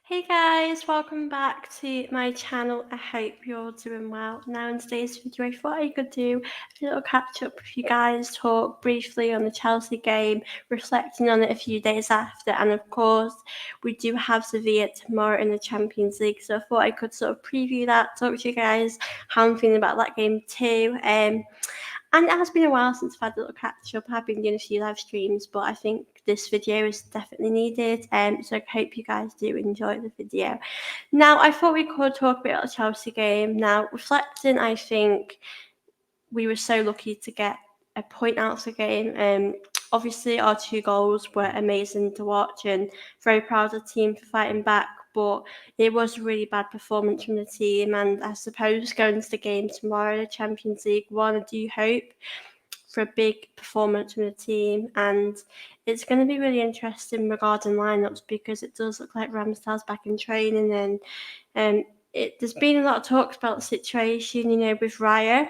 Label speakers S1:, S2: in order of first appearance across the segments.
S1: Hey guys, welcome back to my channel. I hope you're all doing well. Now in today's video I thought I could do a little catch up with you guys, talk briefly on the Chelsea game, reflecting on it a few days after, and of course we do have Sevilla tomorrow in the Champions League, so I thought I could sort of preview that, talk to you guys how I'm feeling about that game too. And it has been a while since I've had a little catch up. I've been doing a few live streams, but I think this video is definitely needed. So I hope you guys do enjoy the video. Now, I thought we could talk a bit about the Chelsea game. Now, reflecting, I think we were so lucky to get a point out of the game. Obviously, our two goals were amazing to watch, and very proud of the team for fighting back. But it was a really bad performance from the team, and I suppose going into the game tomorrow, the Champions League one, I do hope for a big performance from the team, and it's going to be really interesting regarding lineups because it does look like Ramsdale's back in training, and there's been a lot of talks about the situation, with Raya,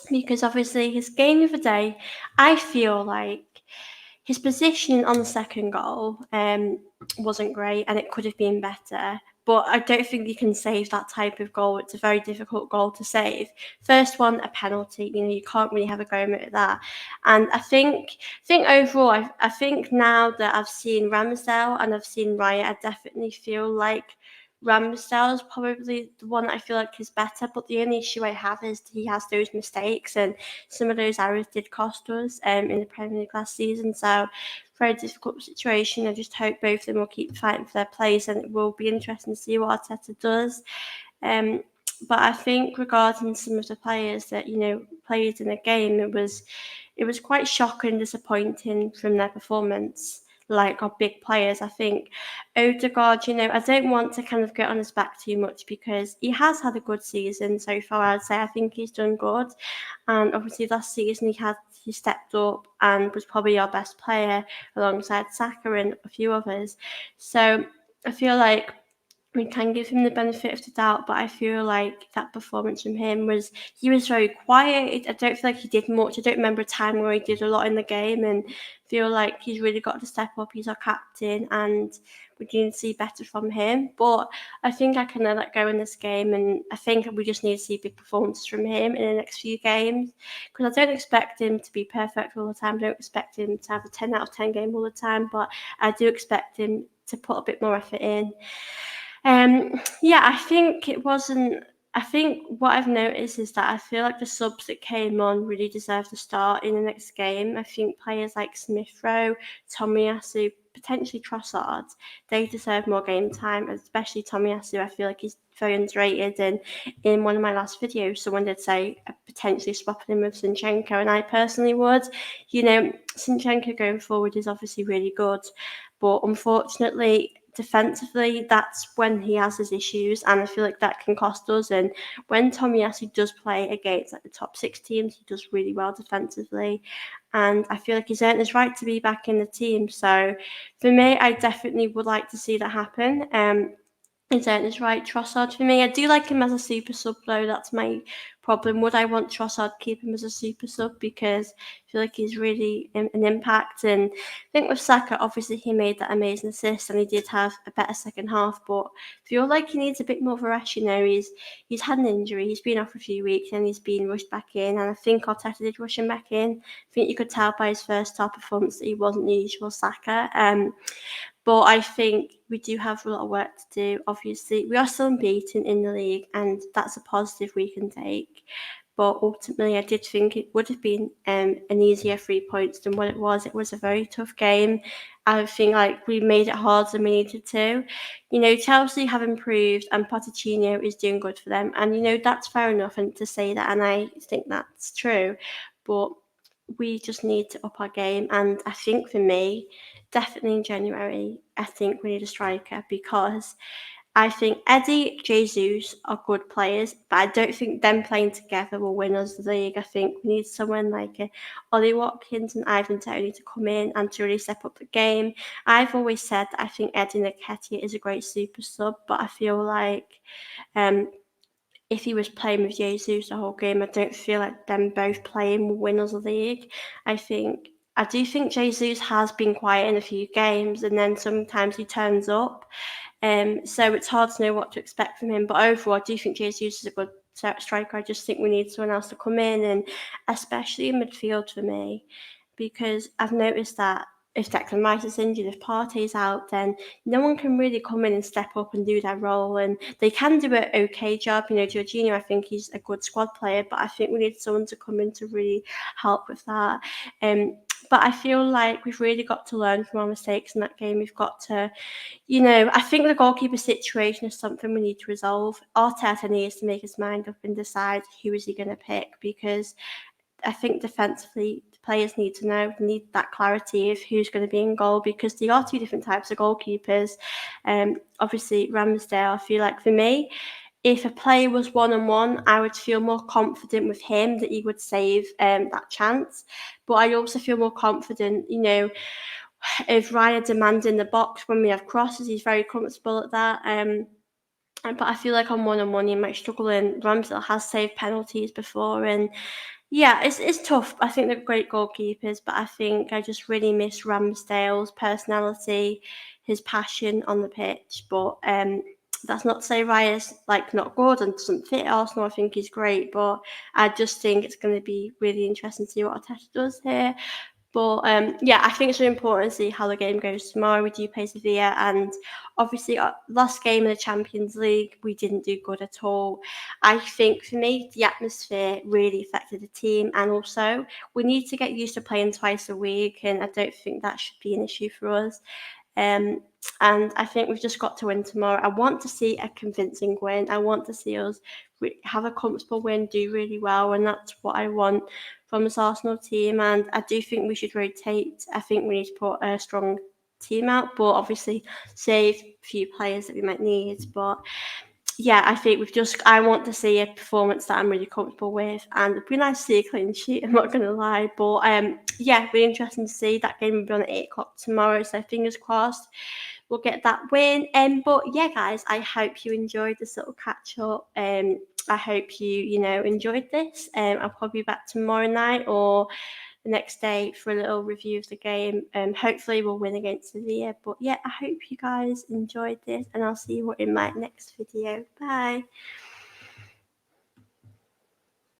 S1: because obviously his game of the day, I feel like his positioning on the second goal wasn't great and it could have been better. But I don't think you can save that type of goal. It's a very difficult goal to save. First one, a penalty. You can't really have a go at that. And I think overall, I think now that I've seen Ramsdale and I've seen Raya, I definitely feel like Ramsdale is probably the one that I feel like is better. But the only issue I have is he has those mistakes, and some of those errors did cost us in the Premier League last season. So very difficult situation. I just hope both of them will keep fighting for their place, and it will be interesting to see what Arteta does. Um, but I think regarding some of the players that played in the game, it was quite shocking and disappointing from their performance. Like our big players, I think Odegaard. I don't want to kind of get on his back too much because he has had a good season so far. I'd say I think he's done good, and obviously last season he stepped up and was probably our best player alongside Saka and a few others. So I feel like we can give him the benefit of the doubt, but I feel like that performance from him he was very quiet. I don't feel like he did much. I don't remember a time where he did a lot in the game, and feel like he's really got to step up. He's our captain, and we need to see better from him. But I think I can let that go in this game, and I think we just need to see big performances from him in the next few games, because I don't expect him to be perfect all the time. I don't expect him to have a 10 out of 10 game all the time, but I do expect him to put a bit more effort in. Yeah, I think it wasn't. I think what I've noticed is that I feel like the subs that came on really deserve to start in the next game. I think players like Smith Rowe, Tomiyasu, potentially Trossard, they deserve more game time, especially Tomiyasu. I feel like he's very underrated. And in one of my last videos, someone did say potentially swapping him with Zinchenko, and I personally would. Zinchenko going forward is obviously really good, but unfortunately, defensively, that's when he has his issues, and I feel like that can cost us. And when Tomiyasu does play against the top six teams, he does really well defensively, and I feel like he's earned his right to be back in the team. So for me, I definitely would like to see that happen. Is right. Trossard for me, I do like him as a super sub though. That's my problem. Would I want Trossard to keep him as a super sub because I feel like he's really an impact? And I think with Saka, obviously he made that amazing assist and he did have a better second half. But I feel like he needs a bit more of a rest. He's had an injury. He's been off a few weeks and he's been rushed back in. And I think Arteta did rush him back in. I think you could tell by his first half performance that he wasn't the usual Saka. But I think we do have a lot of work to do. Obviously, we are still unbeaten in the league, and that's a positive we can take. But ultimately, I did think it would have been an easier 3 points than what it was. It was a very tough game. I think we made it harder than we needed to. Chelsea have improved, and Pochettino is doing good for them, and that's fair enough. And to say that, and I think that's true, but we just need to up our game. And I think for me, definitely in January, I think we need a striker because I think Eddie, Jesus are good players, but I don't think them playing together will win us the league. I think we need someone like Ollie Watkins and Ivan Toney to come in and to really step up the game. I've always said that I think Eddie Nketiah is a great super sub, but I feel like if he was playing with Jesus the whole game, I don't feel like them both playing will win us the league. I do think Jesus has been quiet in a few games, and then sometimes he turns up. So it's hard to know what to expect from him. But overall, I do think Jesus is a good striker. I just think we need someone else to come in, and especially in midfield for me, because I've noticed that if Declan Rice is injured, if Partey's out, then no one can really come in and step up and do their role. And they can do an okay job. Jorginho, I think he's a good squad player, but I think we need someone to come in to really help with that. But I feel like we've really got to learn from our mistakes in that game. We've got to, I think the goalkeeper situation is something we need to resolve. Arteta needs to make his mind up and decide who is he going to pick, because I think defensively, the players need to know, need that clarity of who's going to be in goal, because there are two different types of goalkeepers. Obviously, Ramsdale, I feel like for me, if a player was one-on-one, I would feel more confident with him that he would save that chance. But I also feel more confident, if Raya demanding the box when we have crosses, he's very comfortable at that. But I feel like on one-on-one, you might struggle, and Ramsdale has saved penalties before, and yeah, it's tough. I think they're great goalkeepers, but I think I just really miss Ramsdale's personality, his passion on the pitch. But that's not to say Raya's like not good and doesn't fit Arsenal. I think he's great, but I just think it's going to be really interesting to see what Arteta does here. But yeah, I think it's really important to see how the game goes tomorrow. We do play Sevilla, and obviously, last game in the Champions League, we didn't do good at all. I think for me, the atmosphere really affected the team, and also we need to get used to playing twice a week, and I don't think that should be an issue for us. Um, and I think we've just got to win tomorrow. I want to see a convincing win. I want to see us have a comfortable win, do really well, and that's what I want from this Arsenal team. And I do think we should rotate. I think we need to put a strong team out, but obviously save a few players that we might need. But yeah, I think I want to see a performance that I'm really comfortable with, and it'd be nice to see a clean sheet, I'm not going to lie. But yeah, really interesting to see. That game will be on at 8 o'clock tomorrow, so fingers crossed we'll get that win. But yeah, guys, I hope you enjoyed this little catch up. I hope you enjoyed this. I'll probably be back tomorrow night or the next day for a little review of the game. Hopefully we'll win against Sevilla. But yeah, I hope you guys enjoyed this, and I'll see you in my next video. Bye.